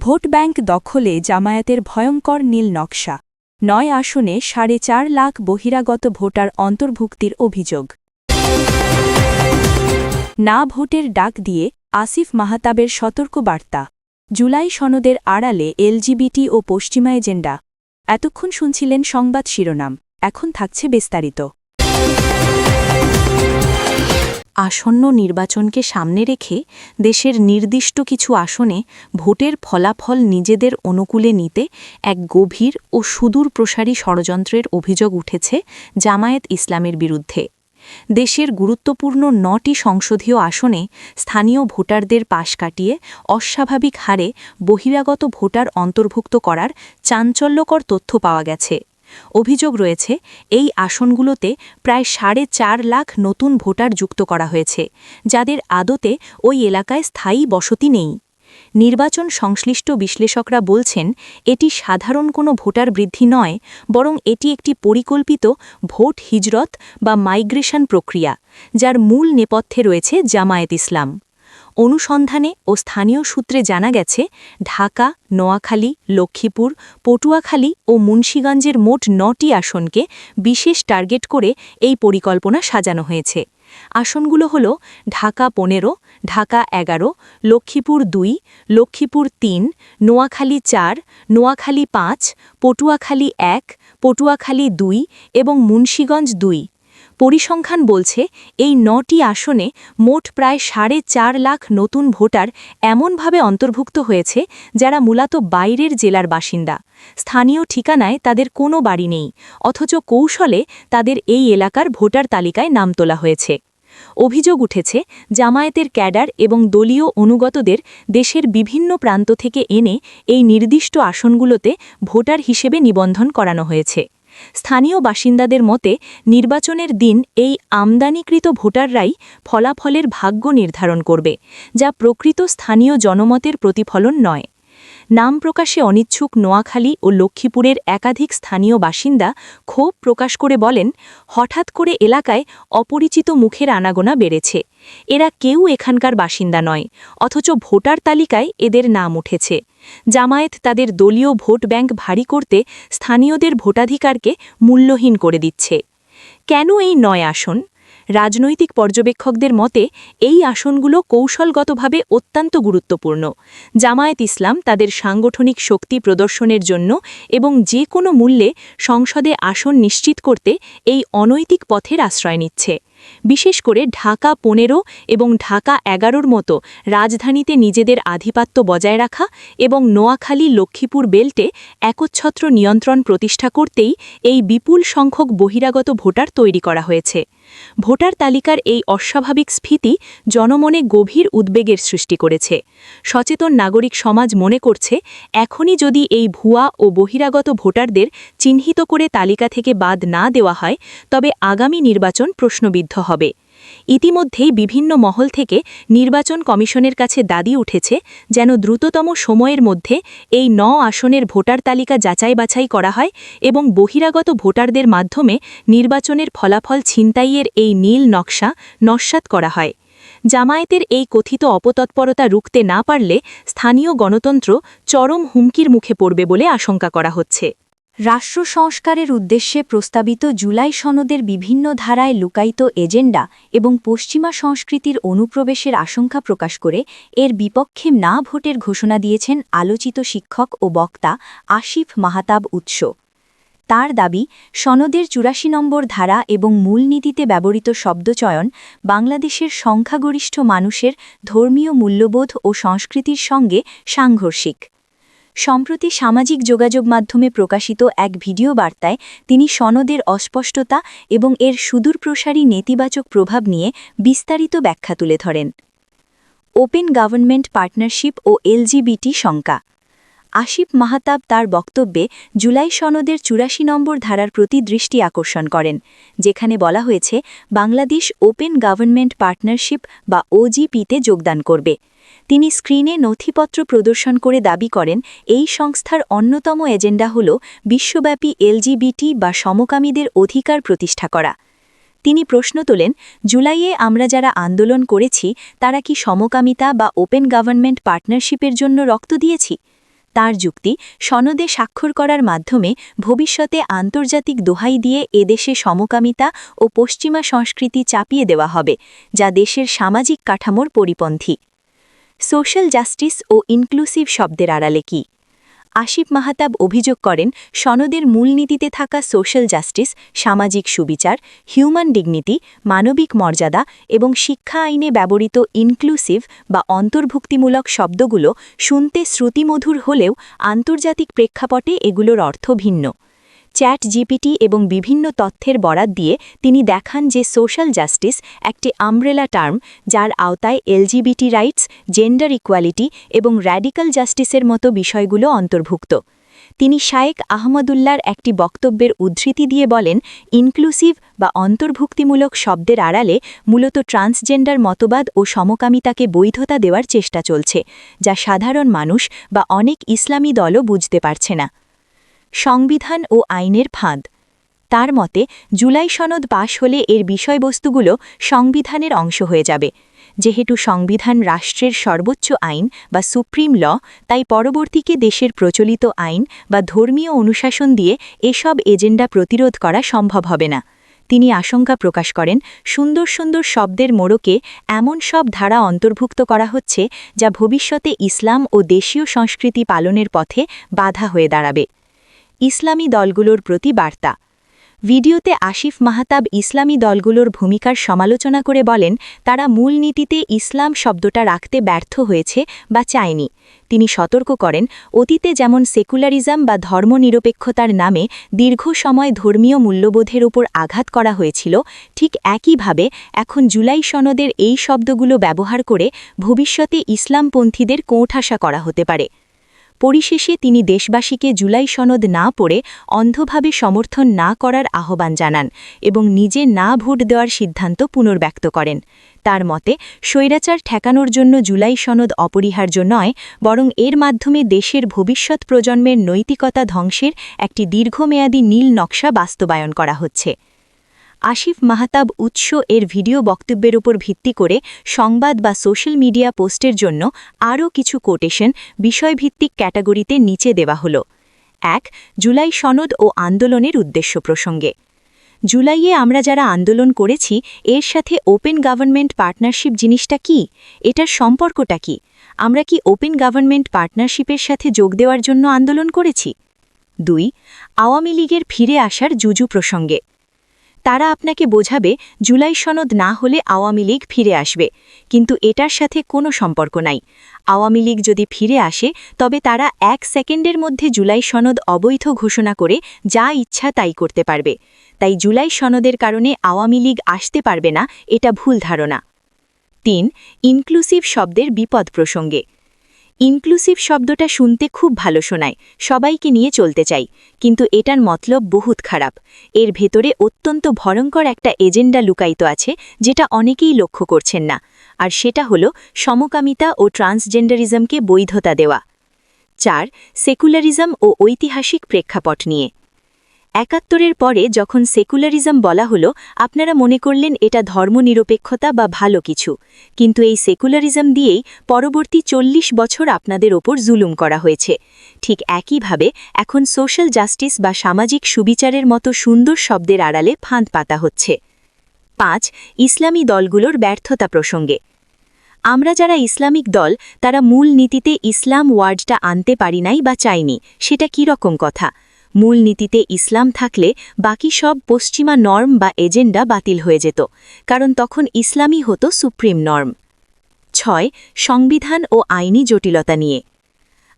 Vote bank দখলে জামায়াতের ভয়ঙ্কর নীল নকশা ৯ আসনে ৪.৫ লাখ বহিরাগত ভোটার অন্তর্ভুক্তির অভিযোগ। না ভোটের ডাক দিয়ে আসিফ মাহতাবের সতর্কবার্তা। জুলাই সনদের আড়ালে এলজিবিটি ও পশ্চিমা এজেন্ডা। এতক্ষণ শুনছিলেন সংবাদ শিরোনাম, এখন থাকছে বিস্তারিত। আসন্ন নির্বাচনকে সামনে রেখে দেশের নির্দিষ্ট কিছু আসনে ভোটের ফলাফল নিজেদের অনুকূলে নিতে এক গভীর ও সুদূরপ্রসারী ষড়যন্ত্রের অভিযোগ উঠেছে জামায়াত ইসলামের বিরুদ্ধে। দেশের গুরুত্বপূর্ণ ৯টি সংসদীয় আসনে স্থানীয় ভোটারদের পাশ কাটিয়ে অস্বাভাবিক হারে বহিরাগত ভোটার অন্তর্ভুক্ত করার চাঞ্চল্যকর তথ্য পাওয়া গেছে। অভিযোগ রয়েছে, এই আসনগুলোতে প্রায় ৪.৫ লাখ নতুন ভোটার যুক্ত করা হয়েছে, যাদের আদতে ওই এলাকায় স্থায়ী বসতি নেই। নির্বাচন সংশ্লিষ্ট বিশ্লেষকরা বলছেন, এটি সাধারণ কোনো ভোটার বৃদ্ধি নয়, বরং এটি একটি পরিকল্পিত ভোট হিজরত বা মাইগ্রেশন প্রক্রিয়া, যার মূল নেপথ্যে রয়েছে জামায়াত ইসলাম। অনুসন্ধানে ও স্থানীয় সূত্রে জানা গেছে, ঢাকা, নোয়াখালী, লক্ষ্মীপুর, পটুয়াখালী ও মুন্সিগঞ্জের মোট ৯টি আসনকে বিশেষ টার্গেট করে এই পরিকল্পনা সাজানো হয়েছে। আসনগুলো হল ঢাকা ১৫, ঢাকা ১১, লক্ষ্মীপুর ২, লক্ষ্মীপুর ৩, নোয়াখালী ৪, নোয়াখালী ৫, পটুয়াখালী ১, পটুয়াখালী ২ এবং মুন্সিগঞ্জ ২। পরিসংখ্যান বলছে, এই ৯টি আসনে মোট প্রায় ৪.৫ লাখ নতুন ভোটার এমনভাবে অন্তর্ভুক্ত হয়েছে, যারা মূলত বাইরের জেলার বাসিন্দা। স্থানীয় ঠিকানায় তাদের কোনো বাড়ি নেই, অথচ কৌশলে তাদের এই এলাকার ভোটার তালিকায় নাম তোলা হয়েছে। অভিযোগ উঠেছে, জামায়াতের ক্যাডার এবং দলীয় অনুগতদের দেশের বিভিন্ন প্রান্ত থেকে এনে এই নির্দিষ্ট আসনগুলোতে ভোটার হিসেবে নিবন্ধন করানো হয়েছে। স্থানীয় বাসিন্দাদের মতে, নির্বাচনের দিন এই আমদানিকৃত ভোটাররাই ফলাফলের ভাগ্য নির্ধারণ করবে, যা প্রকৃত স্থানীয় জনমতের প্রতিফলন নয়। নাম প্রকাশে অনিচ্ছুক নোয়াখালী ও লক্ষ্মীপুরের একাধিক স্থানীয় বাসিন্দা ক্ষোভ প্রকাশ করে বলেন, হঠাৎ করে এলাকায় অপরিচিত মুখের আনাগোনা বেড়েছে। এরা কেউ এখানকার বাসিন্দা নয়, অথচ ভোটার তালিকায় এদের নাম উঠেছে। জামায়াত তাদের দলীয় ভোট ব্যাংক ভারী করতে স্থানীয়দের ভোটাধিকারকে মূল্যহীন করে দিচ্ছে। কেন এই ৯ আসন? রাজনৈতিক পর্যবেক্ষকদের মতে, এই আসনগুলো কৌশলগতভাবে অত্যন্ত গুরুত্বপূর্ণ। জামায়াত ইসলাম তাদের সাংগঠনিক শক্তি প্রদর্শনের জন্য এবং যে কোনো মূল্যে সংসদে আসন নিশ্চিত করতে এই অনৈতিক পথের আশ্রয় নিচ্ছে। বিশেষ করে ঢাকা ১৫ এবং ঢাকা ১১র মতো রাজধানীতে নিজেদের আধিপত্য বজায় রাখা এবং নোয়াখালী লক্ষ্মীপুর বেল্টে একচ্ছত্র নিয়ন্ত্রণ প্রতিষ্ঠা করতেই এই বিপুল সংখ্যক বহিরাগত ভোটার তৈরি করা হয়েছে। ভোটার তালিকার এই অস্বাভাবিক স্ফীতি জনমনে গভীর উদ্বেগের সৃষ্টি করেছে। সচেতন নাগরিক সমাজ মনে করছে, এখনই যদি এই ভুয়া ও বহিরাগত ভোটারদের চিহ্নিত করে তালিকা থেকে বাদ না দেওয়া হয়, তবে আগামী নির্বাচন প্রশ্নবিদ্ধ হবে। ইতিমধ্যেই বিভিন্ন মহল থেকে নির্বাচন কমিশনের কাছে দাবি উঠেছে, যেন দ্রুততম সময়ের মধ্যে এই ৯ আসনের ভোটার তালিকা যাচাই বাছাই করা হয় এবং বহিরাগত ভোটারদের মাধ্যমে নির্বাচনের ফলাফল ছিনতাইয়ের এই নীল নকশা নস্যাৎ করা হয়। জামায়াতের এই কথিত অপতৎপরতা রুখতে না পারলে স্থানীয় গণতন্ত্র চরম হুমকির মুখে পড়বে বলে আশঙ্কা করা হচ্ছে। রাষ্ট্র সংস্কারের উদ্দেশ্যে প্রস্তাবিত জুলাই সনদের বিভিন্ন ধারায় লুকায়িত এজেন্ডা এবং পশ্চিমা সংস্কৃতির অনুপ্রবেশের আশঙ্কা প্রকাশ করে এর বিপক্ষে না ভোটের ঘোষণা দিয়েছেন আলোচিত শিক্ষক ও বক্তা আসিফ মাহতাব উৎস। তার দাবি, সনদের ৮৪ নম্বর ধারা এবং মূলনীতিতে ব্যবহৃত শব্দচয়ন বাংলাদেশের সংখ্যাগরিষ্ঠ মানুষের ধর্মীয় মূল্যবোধ ও সংস্কৃতির সঙ্গে সাংঘর্ষিক। সম্প্রতি সামাজিক যোগাযোগ মাধ্যমে প্রকাশিত এক ভিডিও বার্তায় তিনি সনদের অস্পষ্টতা এবং এর সুদূরপ্রসারী নেতিবাচক প্রভাব নিয়ে বিস্তারিত ব্যাখ্যা তুলে ধরেন। ওপেন গভর্নমেন্ট পার্টনারশিপ ও এলজিবিটি শঙ্কা। আসিফ মাহতাব তার বক্তব্যে জুলাই সনদের ৮৪ নম্বর ধারার প্রতি দৃষ্টি আকর্ষণ করেন, যেখানে বলা হয়েছে বাংলাদেশ ওপেন গভর্নমেন্ট পার্টনারশিপ বা ওজিপিতে যোগদান করবে। তিনি স্ক্রিনে নথিপত্র প্রদর্শন করে দাবি করেন, এই সংস্থার অন্যতম এজেন্ডা হল বিশ্বব্যাপী এলজিবিটি বা সমকামীদের অধিকার প্রতিষ্ঠা করা। তিনি প্রশ্ন তোলেন, জুলাইয়ে আমরা যারা আন্দোলন করেছি তারা কি সমকামিতা বা ওপেন গভর্নমেন্ট পার্টনারশিপের জন্য রক্ত দিয়েছি? তার যুক্তি, সনদে স্বাক্ষর করার মাধ্যমে ভবিষ্যতে আন্তর্জাতিক দোহাই দিয়ে এদেশে সমকামিতা ও পশ্চিমা সংস্কৃতি চাপিয়ে দেওয়া হবে, যা দেশের সামাজিক কাঠামোর পরিপন্থী। সোশ্যাল জাস্টিস ও ইনক্লুসিভ শব্দের আড়ালে কি? আসিফ মাহতাব অভিযোগ করেন, সনদের মূলনীতিতে থাকা সোশ্যাল জাস্টিস, সামাজিক সুবিচার, হিউম্যান ডিগনিটি, মানবিক মর্যাদা এবং শিক্ষা আইনে ব্যবহৃত ইনক্লুসিভ বা অন্তর্ভুক্তিমূলক শব্দগুলো শুনতে শ্রুতিমধুর হলেও আন্তর্জাতিক প্রেক্ষাপটে এগুলোর অর্থ ভিন্ন। চ্যাট জিপিটি এবং বিভিন্ন তথ্যের বরাত দিয়ে তিনি দেখান যে সোশ্যাল জাস্টিস একটি আমব্রেলা টার্ম, যার আওতায় এলজিবিটি রাইটস, জেন্ডার ইকুয়ালিটি এবং র্যাডিক্যাল জাস্টিসের মতো বিষয়গুলো অন্তর্ভুক্ত। তিনি শায়েক আহমদুল্লাহর একটি বক্তব্যের উদ্ধৃতি দিয়ে বলেন, ইনক্লুসিভ বা অন্তর্ভুক্তিমূলক শব্দের আড়ালে মূলত ট্রান্সজেন্ডার মতবাদ ও সমকামিতাকে বৈধতা দেওয়ার চেষ্টা চলছে, যা সাধারণ মানুষ বা অনেক ইসলামী দলও বুঝতে পারছে না। সংবিধান ও আইনের ফাঁদ। তার মতে, জুলাই সনদ পাশ হলে এর বিষয়বস্তুগুলো সংবিধানের অংশ হয়ে যাবে। যেহেতু সংবিধান রাষ্ট্রের সর্বোচ্চ আইন বা সুপ্রিম ল, তাই পরবর্তীকে দেশের প্রচলিত আইন বা ধর্মীয় অনুশাসন দিয়ে এসব এজেন্ডা প্রতিরোধ করা সম্ভব হবে না। তিনি আশঙ্কা প্রকাশ করেন, সুন্দর সুন্দর শব্দের মোড়কে এমন সব ধারা অন্তর্ভুক্ত করা হচ্ছে যা ভবিষ্যতে ইসলাম ও দেশীয় সংস্কৃতি পালনের পথে বাধা হয়ে দাঁড়াবে। ইসলামী দলগুলোর প্রতি বার্তা। ভিডিওতে আসিফ মাহতাব ইসলামী দলগুলোর ভূমিকার সমালোচনা করে বলেন, তারা মূলনীতিতে ইসলাম শব্দটা রাখতে ব্যর্থ হয়েছে বা চায়নি। তিনি সতর্ক করেন, অতীতে যেমন সেকুলারিজম বা ধর্মনিরপেক্ষতার নামে দীর্ঘ সময় ধর্মীয় মূল্যবোধের উপর আঘাত করা হয়েছিল, ঠিক একইভাবে এখন জুলাই সনদের এই শব্দগুলো ব্যবহার করে ভবিষ্যতে ইসলামপন্থীদের কোণঠাসা করা হতে পারে। পরিশেষে তিনি দেশবাসীকে জুলাই সনদ না পড়ে অন্ধভাবে সমর্থন না করার আহ্বান জানান এবং নিজে না ভোট দেওয়ার সিদ্ধান্ত পুনর্ব্যক্ত করেন। তার মতে, স্বৈরাচার ঠেকানোর জন্য জুলাই সনদ অপরিহার্য নয়, বরং এর মাধ্যমে দেশের ভবিষ্যৎ প্রজন্মের নৈতিকতা ধ্বংসের একটি দীর্ঘমেয়াদী নীল নকশা বাস্তবায়ন করা হচ্ছে। আসিফ মাহতাব উৎস এর ভিডিও বক্তব্যের উপর ভিত্তি করে সংবাদ বা সোশ্যাল মিডিয়া পোস্টের জন্য আরও কিছু কোটেশন বিষয়ভিত্তিক ক্যাটাগরিতে নিচে দেওয়া হল। ১. জুলাই সনদ ও আন্দোলনের উদ্দেশ্য প্রসঙ্গে। জুলাইয়ে আমরা যারা আন্দোলন করেছি, এর সাথে ওপেন গভর্নমেন্ট পার্টনারশিপ জিনিসটা কি? এটার সম্পর্কটা কি? আমরা কি ওপেন গভর্নমেন্ট পার্টনারশিপের সাথে যোগ দেওয়ার জন্য আন্দোলন করেছি? ২. আওয়ামী লীগের ফিরে আসার জুজু প্রসঙ্গে। তারা আপনাকে বোঝাবে জুলাই সনদ না হলে আওয়ামী লীগ ফিরে আসবে, কিন্তু এটার সাথে কোনো সম্পর্ক নাই। আওয়ামী লীগ যদি ফিরে আসে, তবে তারা ১ সেকেন্ডের মধ্যে জুলাই সনদ অবৈধ ঘোষণা করে যা ইচ্ছা তাই করতে পারবে। তাই জুলাই সনদের কারণে আওয়ামী লীগ আসতে পারবে না, এটা ভুল ধারণা। ৩. ইনক্লুসিভ শব্দের বিপদ প্রসঙ্গে। ইনক্লুসিভ শব্দটা শুনতে খুব ভালো শোনায়, সবাইকে নিয়ে চলতে চাই, কিন্তু এটার মতলব বহুত খারাপ। এর ভেতরে অত্যন্ত ভয়ঙ্কর একটা এজেন্ডা লুকায়িত আছে, যেটা অনেকেই লক্ষ্য করছেন না, আর সেটা হলো সমকামিতা ও ট্রান্সজেন্ডারিজমকে বৈধতা দেওয়া। ৪. সেকুলারিজম ও ঐতিহাসিক প্রেক্ষাপট নিয়ে। ৭১-এর পরে যখন সেকুলারিজম বলা হলো, আপনারা মনে করলেন এটা ধর্মনিরপেক্ষতা বা ভালো কিছু, কিন্তু এই সেকুলারিজম দিয়েই পরবর্তী ৪০ বছর আপনাদের ওপর জুলুম করা হয়েছে। ঠিক একইভাবে এখন সোশ্যাল জাস্টিস বা সামাজিক সুবিচারের মতো সুন্দর শব্দের আড়ালে ফাঁদ পাতা হচ্ছে। ৫. ইসলামী দলগুলোর ব্যর্থতা প্রসঙ্গে। আমরা যারা ইসলামিক দল, তারা মূল নীতিতে ইসলাম ওয়ার্ডটা আনতে পারি নাই বা চাইনি, সেটা কী রকম কথা? মূল নীতিতে ইসলাম থাকলে বাকি সব পশ্চিমা নর্ম বা এজেন্ডা বাতিল হয়ে যেত, কারণ তখন ইসলামই হতো সুপ্রিম নর্ম। ৬. সংবিধান ও আইনি জটিলতা নিয়ে।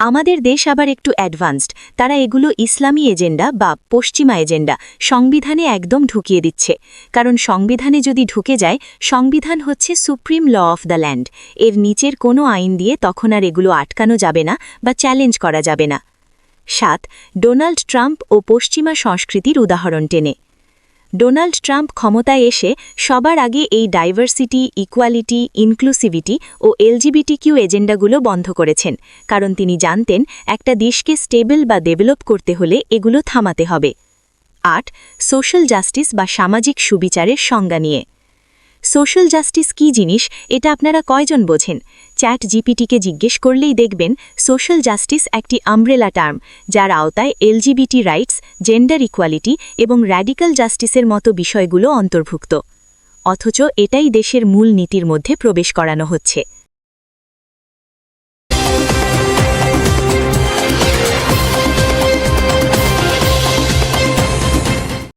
আমাদের দেশ আবার একটু অ্যাডভান্সড, তারা এগুলো ইসলামী এজেন্ডা বা পশ্চিমা এজেন্ডা সংবিধানে একদম ঢুকিয়ে দিচ্ছে, কারণ সংবিধানে যদি ঢুকে যায়, সংবিধান হচ্ছে supreme law of the land, এর নিচের কোনো আইন দিয়ে তখন আর এগুলো আটকানো যাবে না বা চ্যালেঞ্জ করা যাবে না। ৭. ডোনাল্ড ট্রাম্প ও পশ্চিমা সংস্কৃতির উদাহরণ টেনে। ডোনাল্ড ট্রাম্প ক্ষমতায় এসে সবার আগে এই ডাইভার্সিটি, ইকুয়ালিটি, ইনক্লুসিভিটি ও এলজিবিটিকিউ এজেন্ডাগুলো বন্ধ করেছেন, কারণ তিনি জানতেন একটা দেশকে স্টেবল বা ডেভেলপ করতে হলে এগুলো থামাতে হবে। ৮. সোশ্যাল জাস্টিস বা সামাজিক সুবিচারের সংজ্ঞা নিয়ে। সোশ্যাল জাস্টিস কী জিনিস এটা আপনারা কয়জন বোঝেন? চ্যাট জিপিটিকে জিজ্ঞেস করলেই দেখবেন সোশ্যাল জাস্টিস একটি আমব্রেলা টার্ম, যার আওতায় এলজিবিটি রাইটস, জেন্ডার ইকুয়ালিটি এবং র্যাডিক্যাল জাস্টিসের মতো বিষয়গুলো অন্তর্ভুক্ত। অথচ এটাই দেশের মূল নীতির মধ্যে প্রবেশ করানো হচ্ছে।